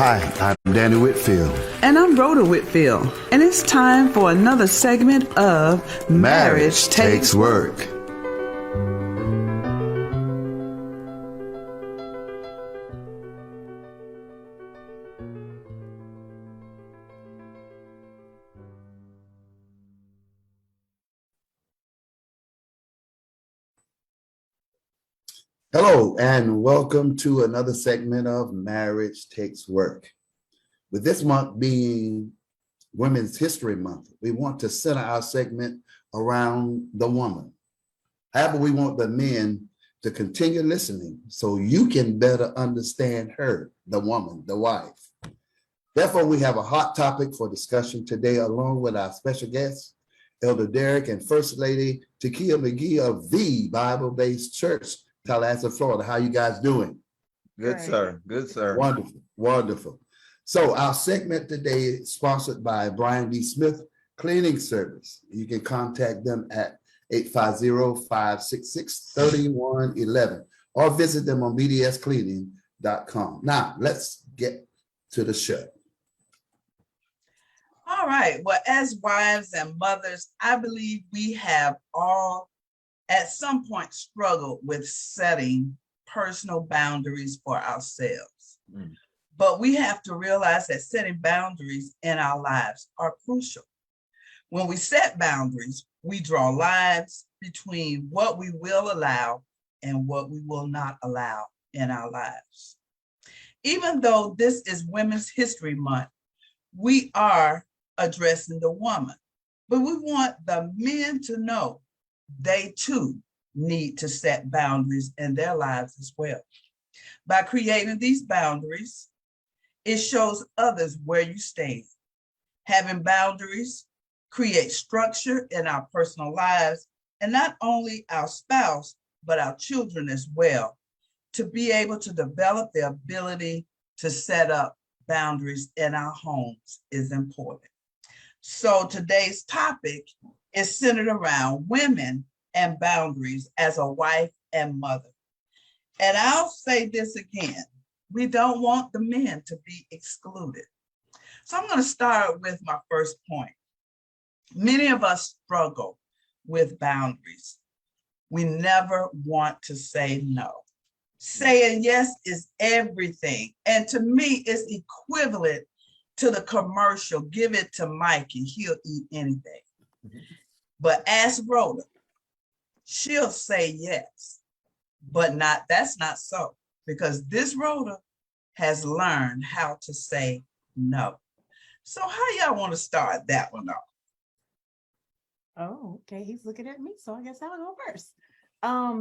Hi, I'm Danny Whitfield. And I'm Rhoda Whitfield. And it's time for another segment of Marriage Takes Work. Hello, and welcome to another segment of Marriage Takes Work. With this month being Women's History Month, we want to center our segment around the woman. However, we want the men to continue listening so you can better understand her, the woman, the wife. Therefore, we have a hot topic for discussion today, along with our special guests, Elder Darrick and First Lady Takia McGhee of the Bible-Based Church, Tallahassee, Florida. How you guys doing? Good, sir. Good, sir. Wonderful, wonderful. So our segment today is sponsored by Brian D. Smith Cleaning Service. You can contact them at 850-566-3111 or visit them on bdscleaning.com. Now, let's get to the show. All right. Well, as wives and mothers, I believe we have all at some point struggled with setting personal boundaries for ourselves. But we have to realize that setting boundaries in our lives are crucial. When we set boundaries, we draw lines between what we will allow and what we will not allow in our lives. Even though this is Women's History Month, we are addressing the woman, but we want the men to know they too need to set boundaries in their lives as well. By creating these boundaries, it shows others where you stand. Having boundaries creates structure in our personal lives, and not only our spouse, but our children as well, to be able to develop the ability to set up boundaries in our homes is important. So today's topic is centered around women and boundaries as a wife and mother. And I'll say this again, we don't want the men to be excluded. So I'm going to start with my first point. Many of us struggle with boundaries. We never want to say no. Saying yes is everything. And to me, it's equivalent to the commercial, give it to Mike and he'll eat anything. But ask Rhoda, she'll say yes, but that's not so, because this Rhoda has learned how to say no. So how y'all want to start that one off? Oh, okay. He's looking at me, so I guess I'll go first.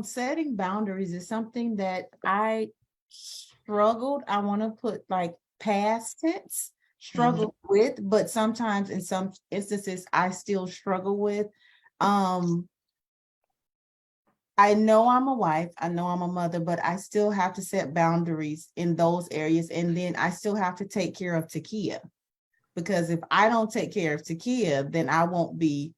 Setting boundaries is something that I struggled. I want to put like past tense, struggle with, but sometimes in some instances I still struggle with. I know I'm a wife, I know I'm a mother, but I still have to set boundaries in those areas. And then I still have to take care of Takia, because if I don't take care of Takia, then I won't be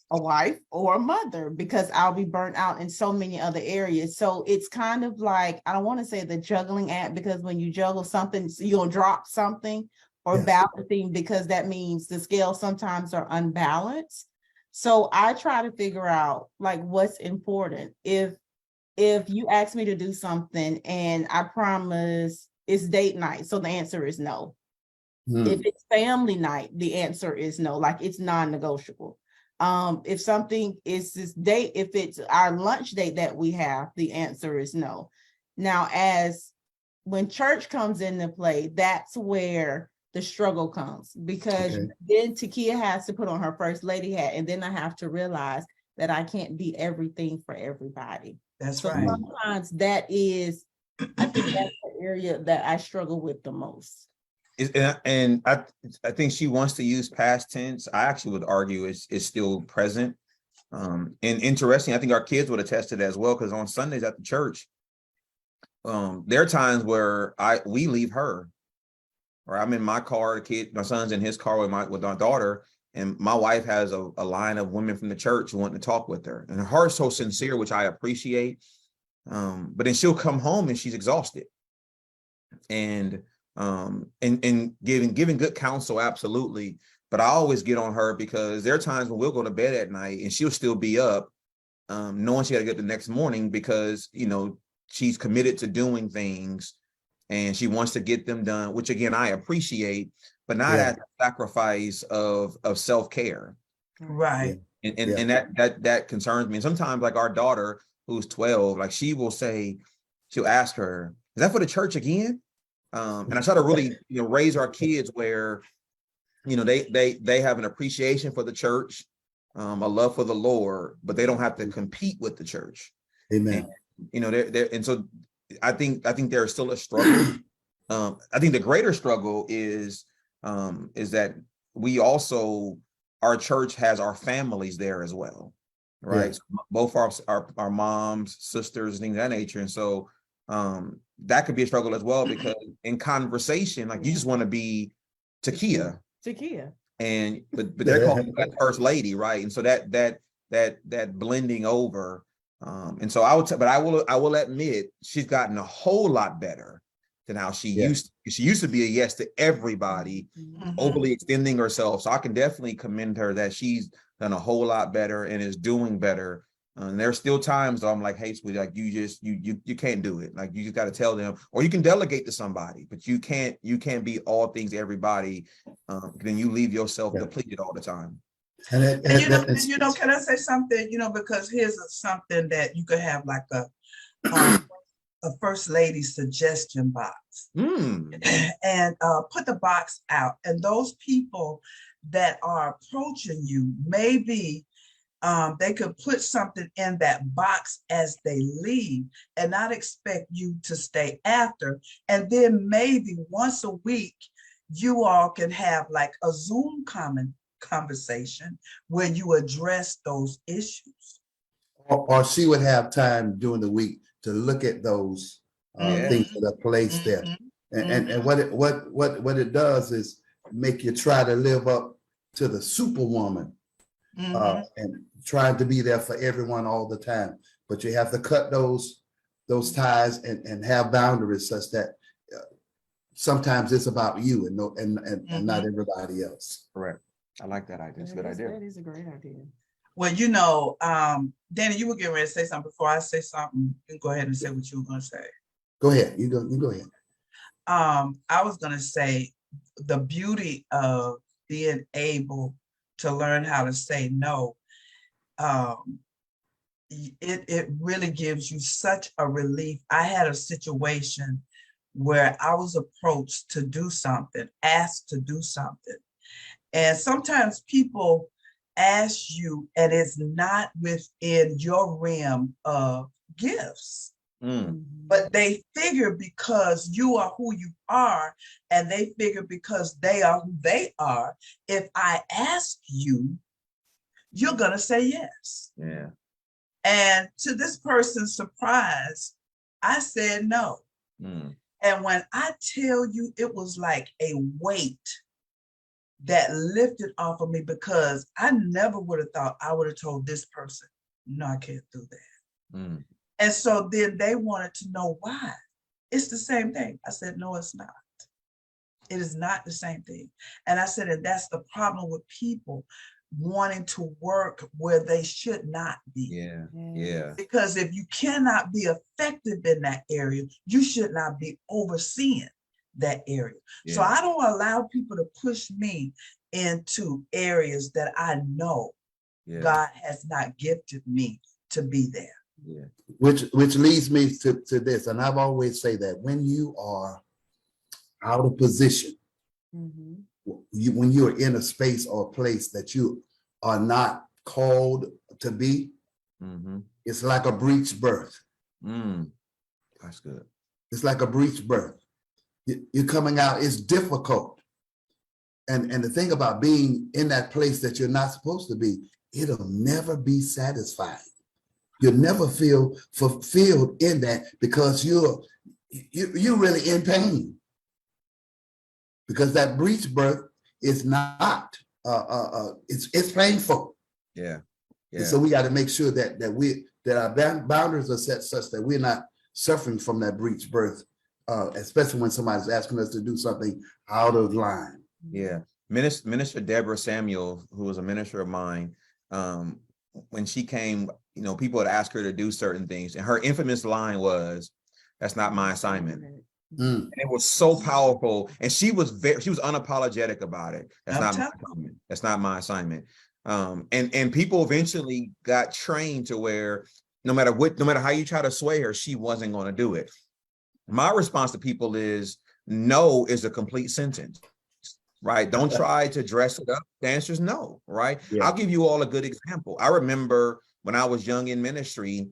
a wife or a mother, because I'll be burnt out in so many other areas. So it's kind of like, I don't want to say the juggling act, because when you juggle something, you'll drop something or balancing, because that means the scales sometimes are unbalanced. So I try to figure out like what's important. If you ask me to do something and I promise it's date night, so the answer is no. If it's family night, the answer is no, like it's non-negotiable. If something is this date, if it's our lunch date that we have, the answer is no. Now, when church comes into play, that's where the struggle comes, because then Takia has to put on her first lady hat, and then I have to realize that I can't be everything for everybody. That's so right. Sometimes I think that's the area that I struggle with the most. And I think she wants to use past tense. I actually would argue it's still present. And interesting, I think our kids would attest to that as well, because on Sundays at the church, there are times where we leave her, or I'm in my car, my son's in his car with my daughter, and my wife has a line of women from the church wanting to talk with her. And her heart's so sincere, which I appreciate. But then she'll come home and she's exhausted. And and giving good counsel, absolutely. But I always get on her because there are times when we'll go to bed at night and she'll still be up, knowing she got to get the next morning because, you know, she's committed to doing things and she wants to get them done, which again, I appreciate, but not at the sacrifice of self-care. Right. And that concerns me. And sometimes like our daughter who's 12, like she'll ask her, is that for the church again? And I try to really, you know, raise our kids where, you know, they have an appreciation for the church, a love for the Lord, but they don't have to compete with the church. Amen. And, you know, and so I think there's still a struggle. I think the greater struggle is that we also, our church has our families there as well, right? So both our moms, sisters, things of that nature. And so that could be a struggle as well, because in conversation, like you just want to be Takia. And but they're calling that first lady, right? And so that blending over. And so I will admit she's gotten a whole lot better than how she used to. She used to be a yes to everybody, overly extending herself. So I can definitely commend her that she's done a whole lot better and is doing better. And there's still times I'm like, hey, sweetie, like you can't do it. Like you just got to tell them, or you can delegate to somebody, but you can't be all things to everybody. Then you leave yourself depleted all the time. And you know, can I say something? You know, because here's something that you could have like a first lady suggestion box, and put the box out. And those people that are approaching you, maybe they could put something in that box as they leave and not expect you to stay after. And then maybe once a week, you all can have like a Zoom conversation where you address those issues. Or she would have time during the week to look at those things that are placed there. And what it does is make you try to live up to the superwoman and trying to be there for everyone all the time. But you have to cut those ties and have boundaries such that sometimes it's about you and not everybody else. Correct. I like that idea. It's a good idea. That is a great idea. Well, you know, Danny, you were getting ready to say something. Before I say something, you can go ahead and say what you were going to say. Go ahead. You go ahead. I was going to say the beauty of being able to learn how to say no. It really gives you such a relief. I had a situation where I was approached to do something, asked to do something. And sometimes people ask you and it's not within your realm of gifts. But they figure because you are who you are, and they figure because they are who they are, if I ask you, you're going to say yes. Yeah. And to this person's surprise, I said no. And when I tell you, it was like a weight that lifted off of me, because I never would have thought I would have told this person, no, I can't do that. And so then they wanted to know why. It's the same thing. I said, no, it's not. It is not the same thing. And I said, and that's the problem with people wanting to work where they should not be. Yeah. Because if you cannot be effective in that area, you should not be overseeing that area. So I don't allow people to push me into areas that I know God has not gifted me to be there. Which leads me to this, and I've always say that when you are out of position, when you're in a space or a place that you are not called to be, it's like a breech birth. That's good. It's like a breech birth. You're coming out, it's difficult. And the thing about being in that place that you're not supposed to be, it'll never be satisfying. You'll never feel fulfilled in that, because you're really in pain. Because that breech birth is not it's painful. Yeah. And so we got to make sure that our boundaries are set such that we're not suffering from that breech birth especially when somebody's asking us to do something out of line. Yeah. Minister Deborah Samuel, who was a minister of mine, when she came, people would ask her to do certain things, and her infamous line was, "That's not my assignment." And it was so powerful, and she was unapologetic about it. That's not my assignment. That's not my assignment. And people eventually got trained to where no matter how you try to sway her, she wasn't going to do it. My response to people is, no is a complete sentence, right? Don't try to dress it up. The answer is no, right? Yeah. I'll give you all a good example. I remember when I was young in ministry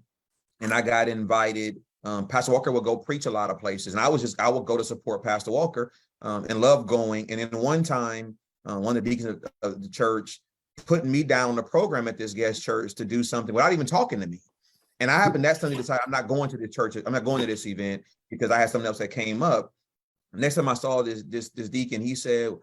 and I got invited. Pastor Walker would go preach a lot of places, and I would go to support Pastor Walker and love going. And then one time, one of the deacons of the church putting me down on the program at this guest church to do something without even talking to me. And I happened that Sunday to decide I'm not going to the church. I'm not going to this event because I had something else that came up. Next time I saw this deacon, he said,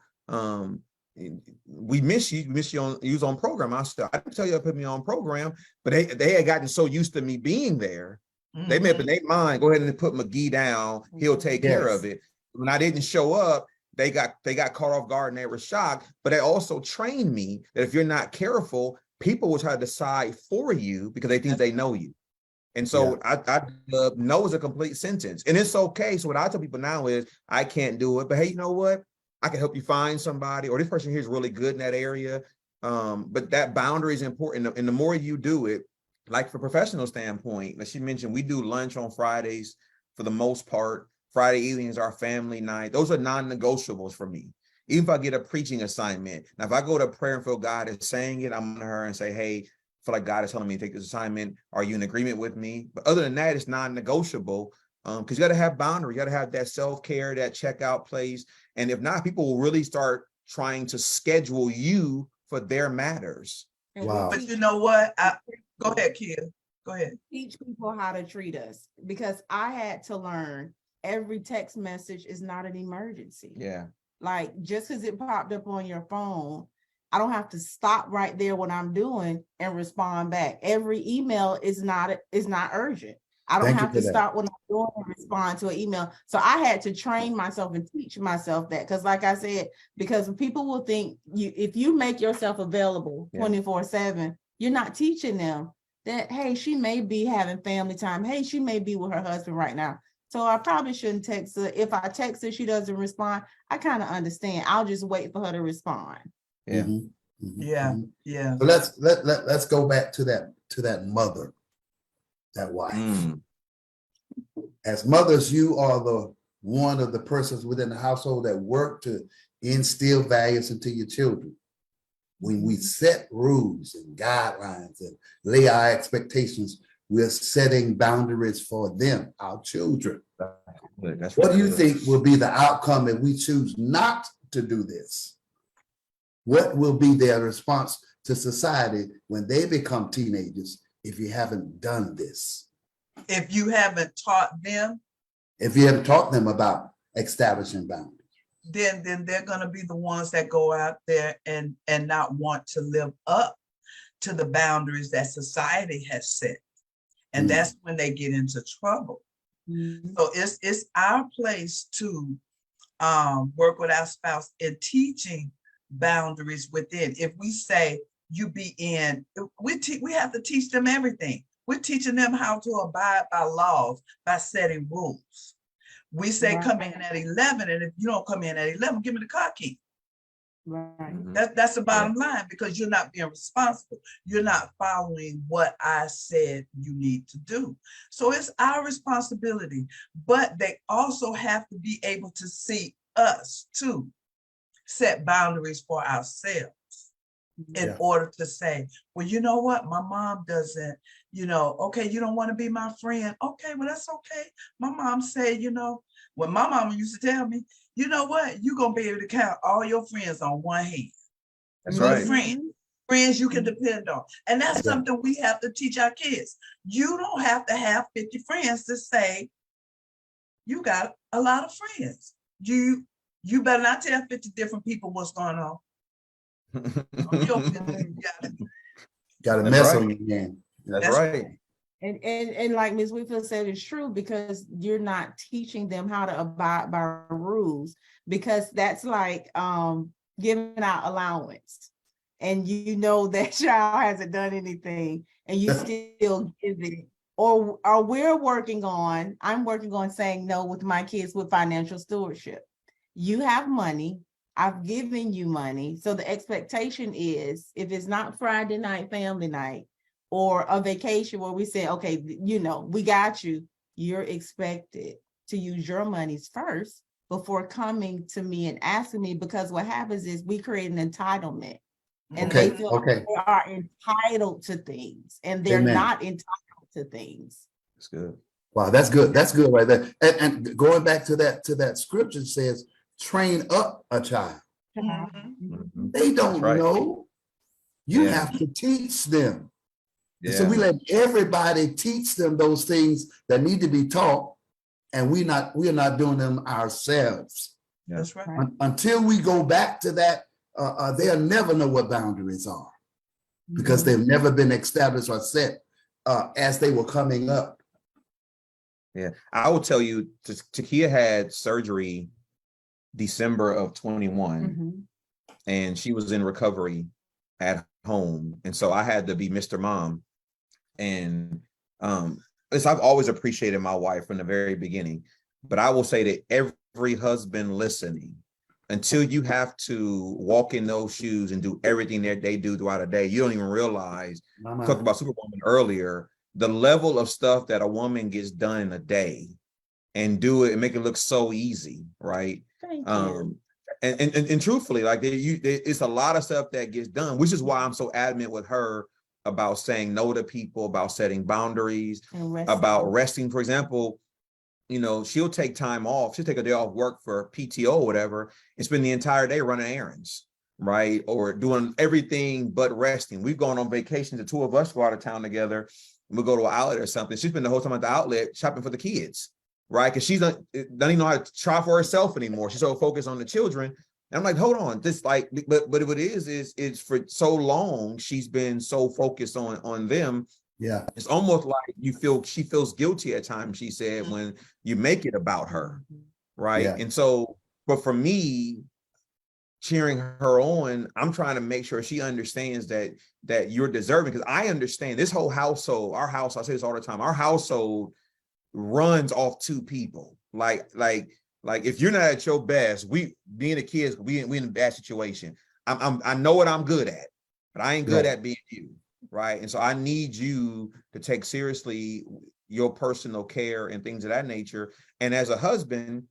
"We miss you. We miss you on program." I said, "I didn't tell you to put me on program," but they had gotten so used to me being there. They made up in their mind, go ahead and put McGhee down. He'll take care of it. When I didn't show up, they got caught off guard and they were shocked. But they also trained me that if you're not careful, people will try to decide for you because they think they know you. And so I no is a complete sentence, and it's okay. So what I tell people now is, I can't do it, but hey, you know what? I can help you find somebody, or this person here is really good in that area. But that boundary is important, and the more you do it, like for professional standpoint, as she mentioned, we do lunch on Fridays for the most part. Friday evening is our family night. Those are non-negotiables for me. Even if I get a preaching assignment. Now, if I go to prayer and feel God is saying it, I'm on her and say, hey, I feel like God is telling me to take this assignment. Are you in agreement with me? But other than that, it's non-negotiable because you got to have boundary. You got to have that self-care, that checkout place. And if not, people will really start trying to schedule you for their matters. Wow. But you know what? Go ahead, Kia. Go ahead. Teach people how to treat us, because I had to learn every text message is not an emergency. Yeah. Like, just because it popped up on your phone, I don't have to stop right there what I'm doing and respond back. Every email is not urgent. I don't have to stop what I'm doing and respond to an email. So I had to train myself and teach myself that, because like I said, because people will think if you make yourself available 24/7, you're not teaching them that, hey, she may be having family time. Hey, she may be with her husband right now. So I probably shouldn't text her. If I text her, she doesn't respond, I kind of understand. I'll just wait for her to respond. Yeah. Mm-hmm. Mm-hmm. Yeah. Yeah. So let's go back to that mother, that wife. As mothers, you are one of the persons within the household that work to instill values into your children. When we set rules and guidelines and lay our expectations, we're setting boundaries for them, our children. What do you think will be the outcome if we choose not to do this? What will be their response to society when they become teenagers if you haven't done this? If you haven't taught them. If you haven't taught them about establishing boundaries. Then they're going to be the ones that go out there and not want to live up to the boundaries that society has set. And that's when they get into trouble. So it's our place to work with our spouse in teaching boundaries within. If we say we have to teach them everything. We're teaching them how to abide by laws by setting rules. We say come in at 11, and if you don't come in at 11, give me the car key. Right. That's the bottom line, because you're not being responsible. You're not following what I said you need to do. So it's our responsibility, but they also have to be able to see us too, set boundaries for ourselves in order to say, well, you know what? My mom doesn't, okay, you don't want to be my friend. Okay, well, that's okay. My mom said, when my mama used to tell me, you know what? You're going to be able to count all your friends on one hand. That's right. Friends you can depend on. And that's something we have to teach our kids. You don't have to have 50 friends to say you got a lot of friends. You better not tell 50 different people what's going on. Got a mess on your hand. That's right. And like Ms. Whitfield said, it's true, because you're not teaching them how to abide by rules, because that's like giving out allowance. And you know that child hasn't done anything and you still give it. Or I'm working on saying no with my kids with financial stewardship. You have money, I've given you money. So the expectation is, if it's not Friday night, family night, or a vacation where we say, okay, we got you, you're expected to use your monies first before coming to me and asking me, because what happens is we create an entitlement. And Okay, they feel okay. they are entitled to things, and they're Amen. not entitled to things. That's good. Wow, that's good. That's good right there. And going back to that scripture says, train up a child. Mhm. They don't right. know. You Yeah. have to teach them. And so Yeah. we let everybody teach them those things that need to be taught, and we're not doing them ourselves. That's right. Until we go back to that, they'll never know what boundaries are, because they've never been established or set as they were coming up. Yeah, I will tell you, Takia had surgery December of 21, and she was in recovery at home. And so I had to be Mr. Mom. And I've always appreciated my wife from the very beginning. But I will say that every husband listening, until you have to walk in those shoes and do everything that they do throughout a day, you don't even realize. We talked about Superwoman earlier, the level of stuff that a woman gets done in a day, and do it and make it look so easy, right? Thank you. And truthfully, like it's a lot of stuff that gets done, which is why I'm so adamant with her about saying no to people, about setting boundaries, about resting. For example, she'll take time off. She'll take a day off work for PTO or whatever and spend the entire day running errands, right? Or doing everything but resting. We've gone on vacations, the two of us go out of town together. We'll go to an outlet or something. She spent the whole time at the outlet shopping for the kids, right? Because she doesn't even know how to try for herself anymore. She's so focused on the children. And I'm like, hold on, but what it is for so long, she's been so focused on them. Yeah. It's almost like she feels guilty at times, she said, when you make it about her, right? Yeah. And so, but for me, cheering her on, I'm trying to make sure she understands that you're deserving, because I understand this whole household, our house, I say this all the time, our household runs off two people. Like if you're not at your best, we being the kids, we in a bad situation. I know what I'm good at, but I ain't good at being you, right? And so I need you to take seriously your personal care and things of that nature. And as a husband,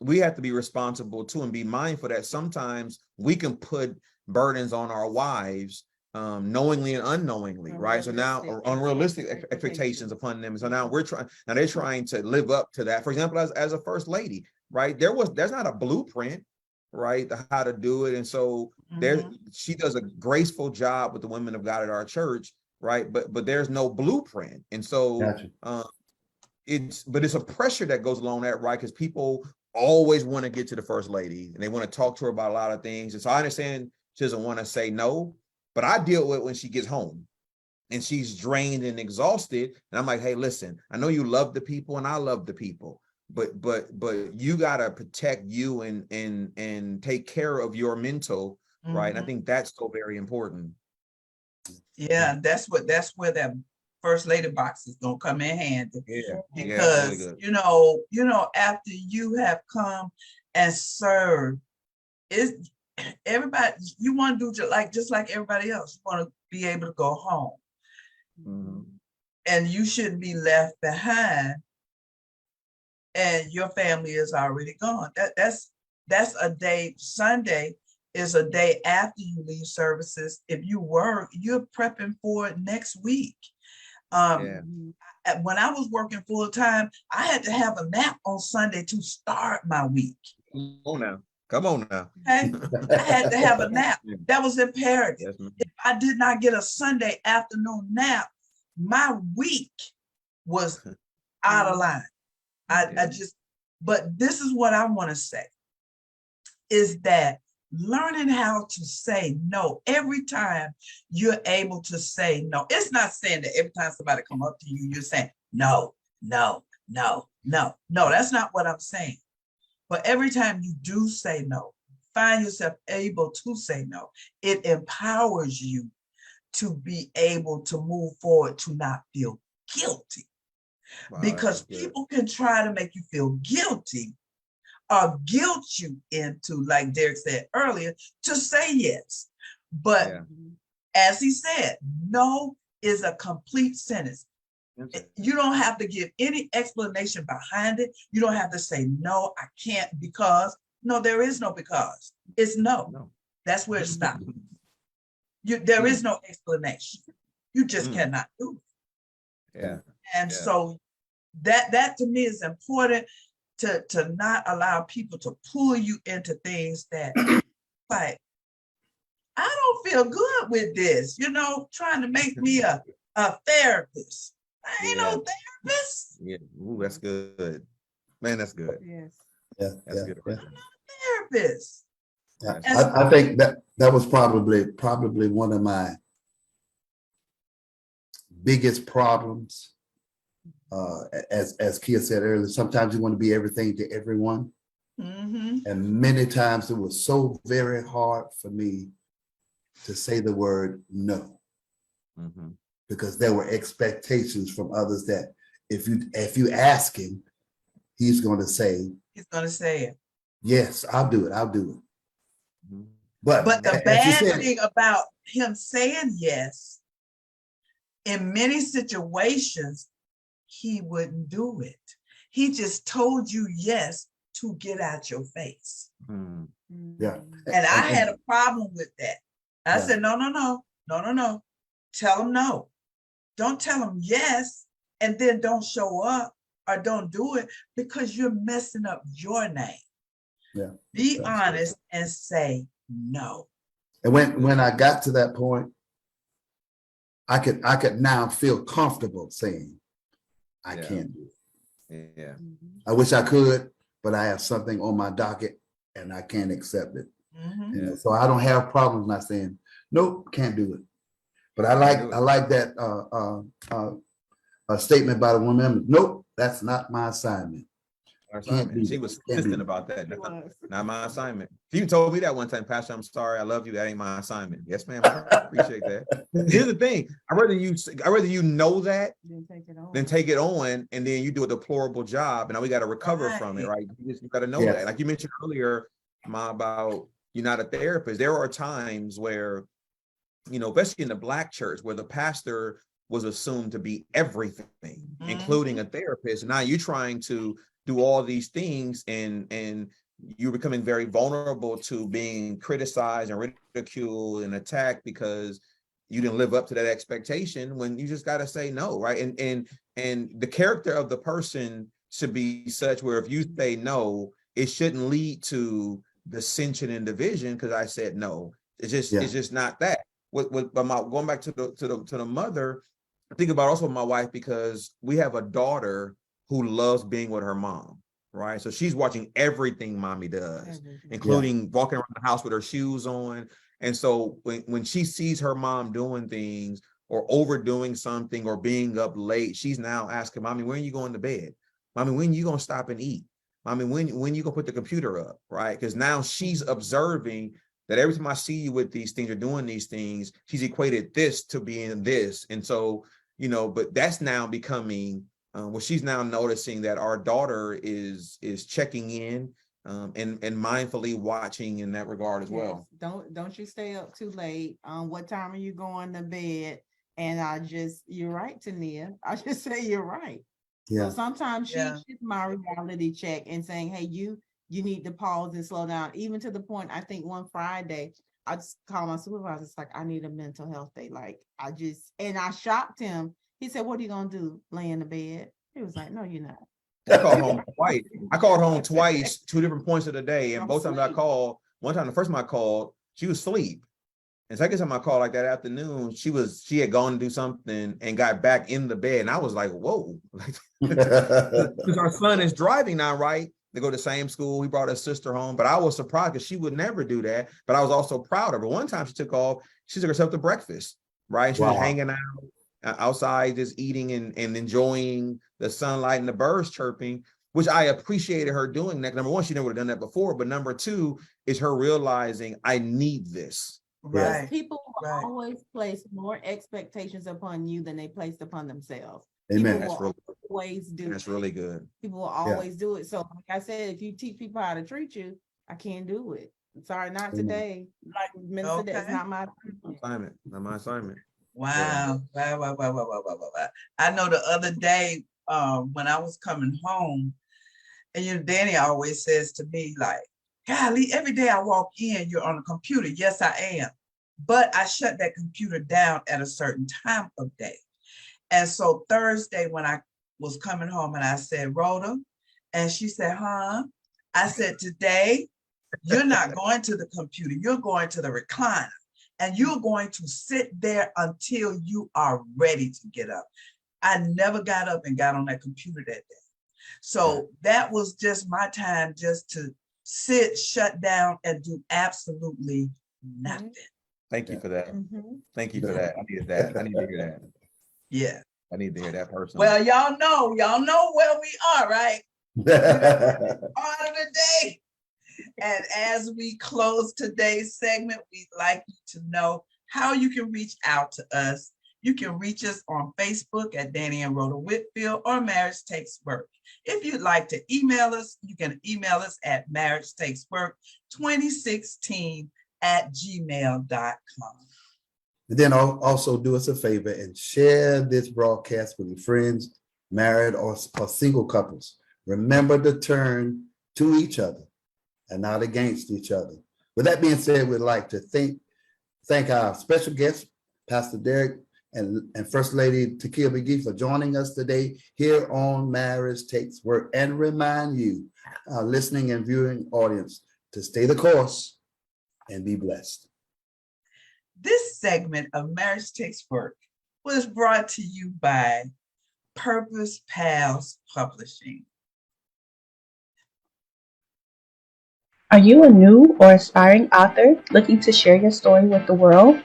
we have to be responsible too, and be mindful that sometimes we can put burdens on our wives, knowingly and unknowingly, right? So now unrealistic expectations upon them. So now they're trying to live up to that. For example, as a first lady, right? There's not a blueprint, right, how to do it. And so she does a graceful job with the women of God at our church, right? But there's no blueprint. And so it's a pressure that goes along that, right? Because people always want to get to the first lady and they want to talk to her about a lot of things. And so I understand she doesn't want to say no, but I deal with it when she gets home and she's drained and exhausted. And I'm like, hey, listen, I know you love the people and I love the people, but you got to protect you and take care of your mental, right? And I think that's so very important. Yeah, that's where that first lady box is gonna come in handy. Yeah, because really after you have come and served, it's everybody, you want to do just like everybody else. You want to be able to go home, and you shouldn't be left behind. And your family is already gone. That's a day. Sunday is a day after you leave services. If you work, you're prepping for it next week. When I was working full time, I had to have a nap on Sunday to start my week. Come on now. Okay? I had to have a nap. That was imperative. Yes, if I did not get a Sunday afternoon nap, my week was out of line. But this is what I want to say, is that learning how to say no. Every time you're able to say no, it's not saying that every time somebody come up to you, you're saying no, no, no, no, no. That's not what I'm saying. But every time you do say no, find yourself able to say no, it empowers you to be able to move forward, to not feel guilty. Wow, Because that's good. people can try to make you feel guilty or guilt you into, like Darrick said earlier, to say yes. But Yeah. as he said, no is a complete sentence. You don't have to give any explanation behind it. You don't have to say, no, I can't because. No, there is no because. It's no. No. That's where it stops. There is no explanation. You just cannot do it. Yeah. And Yeah. so that to me is important, to not allow people to pull you into things that like, I don't feel good with this, trying to make me a therapist. I ain't no therapist. Yeah. Ooh, that's good. Man, that's good. Yes. Yeah, That's yeah, good. yeah. Therapist. Yeah. And I think that was probably one of my biggest problems. As Kia said earlier, sometimes you want to be everything to everyone. Mhm. And many times it was so very hard for me to say the word no, Mhm. because there were expectations from others that if you ask him, he's going to say, He's gonna say it. yes, I'll do it. Mhm. But The as you bad said, thing about him saying yes, in many situations, he wouldn't do it. He just told you yes to get out your face. Mhm. yeah. And I had a problem with that. I Yeah. said, no. Tell him no. Don't tell him yes, and then don't show up or don't do it, because you're messing up your name. Yeah. Be That's honest and say no. And when I got to that point, I could now feel comfortable saying, I Yeah. can't do it. Yeah. I wish I could, but I have something on my docket and I can't accept it. Mhm. So I don't have problems not saying, nope, can't do it. But I like that statement by the woman. Nope, that's not my assignment. Can't do She that. was Can't do consistent that. about that. It was. Not my assignment. She even told me that one time, Pastor, I'm sorry, I love you. That ain't my assignment. Yes, ma'am. I appreciate that. Here's the thing. I'd rather you know that Then take it on. than take it on, and then you do a deplorable job, and now we got to recover from it, right? You got to know Yes. that. Like you mentioned earlier, Ma, about you're not a therapist. There are times where, especially in the Black church, where the pastor was assumed to be everything, including a therapist. Now you're trying to do all these things, and you're becoming very vulnerable to being criticized and ridiculed and attacked because you didn't live up to that expectation, when you just got to say no, right? And the character of the person should be such where if you say no, it shouldn't lead to dissension and division because I said no. It's just not that. But going back to the mother, I think about also my wife, because we have a daughter who loves being with her mom, right? So she's watching everything mommy does, including walking around the house with her shoes on. And so when she sees her mom doing things or overdoing something or being up late, she's now asking, mommy, when are you going to bed? Mommy, when are you going to stop and eat? Mommy, when you going to put the computer up, right? Because now she's observing that every time I see you with these things or doing these things, she's equated this to being this. And so, but that's now becoming she's now noticing that our daughter is checking in and mindfully watching in that regard as well. Don't you stay up too late. What time are you going to bed? And you're right, Tania. I just say you're right. Yeah. So sometimes she's my reality check and saying, hey, you need to pause and slow down. Even to the point, I think one Friday, I just called my supervisor. It's like, I need a mental health day. And I shocked him. He said, what are you going to do? Lay in the bed? He was like, no, you're not. I called home twice. I called home twice, 2 different points of the day. And both times I called, one time, the first time I called, she was asleep. And second time I called, like that afternoon, she had gone to do something and got back in the bed. And I was like, whoa, because our son is driving now, right? They go to the same school. He brought his sister home, but I was surprised because she would never do that. But I was also proud of her. One time she took herself to breakfast, right? She was hanging out outside, just eating and enjoying the sunlight and the birds chirping, which I appreciated her doing that. Number one, she never would have done that before. But number two is her realizing I need this. Right. People will always place more expectations upon you than they placed upon themselves. Amen. People will always do That's it. really good. People will always do it. So like I said, if you teach people how to treat you, I can't do it. Sorry, not today. Like Minister, that's not my assignment. Not my assignment. Wow. Wow. I know the other day when I was coming home, and Danny always says to me, like, golly, every day I walk in, you're on a computer. Yes, I am. But I shut that computer down at a certain time of day. And so Thursday, when I was coming home and I said, Rhoda, and she said, huh? I said, today, you're not going to the computer. You're going to the recliner. And you're going to sit there until you are ready to get up. I never got up and got on that computer that day. So that was just my time just to sit, shut down, and do absolutely nothing. Thank you for that. Thank you for that. I needed that. I need to hear that. Yeah. I need to hear that person. Well, y'all know where we are, right? Part of the day. And as we close today's segment, we'd like you to know how you can reach out to us. You can reach us on Facebook at Danny and Rhoda Whitfield or Marriage Takes Work. If you'd like to email us, you can email us at marriagetakeswork2016@gmail.com. And then also do us a favor and share this broadcast with your friends, married or single couples. Remember to turn to each other and not against each other. With that being said, we'd like to thank our special guest, Pastor Darrick, and First Lady Takia McGhee for joining us today here on Marriage Takes Work, and remind you, our listening and viewing audience, to stay the course and be blessed. This segment of Marriage Takes Work was brought to you by Purpose Pals Publishing. Are you a new or aspiring author looking to share your story with the world?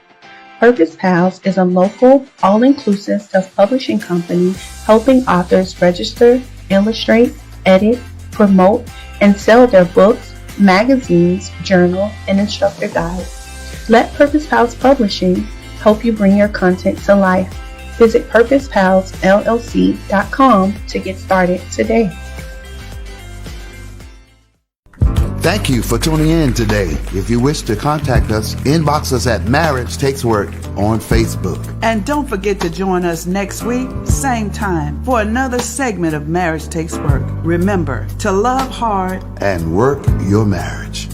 Purpose Pals is a local, all-inclusive self-publishing company helping authors register, illustrate, edit, promote, and sell their books, magazines, journal, and instructor guides. Let Purpose Pals Publishing help you bring your content to life. Visit purposepalsllc.com to get started today. Thank you for tuning in today. If you wish to contact us, inbox us at Marriage Takes Work on Facebook. And don't forget to join us next week, same time, for another segment of Marriage Takes Work. Remember to love hard And work your marriage.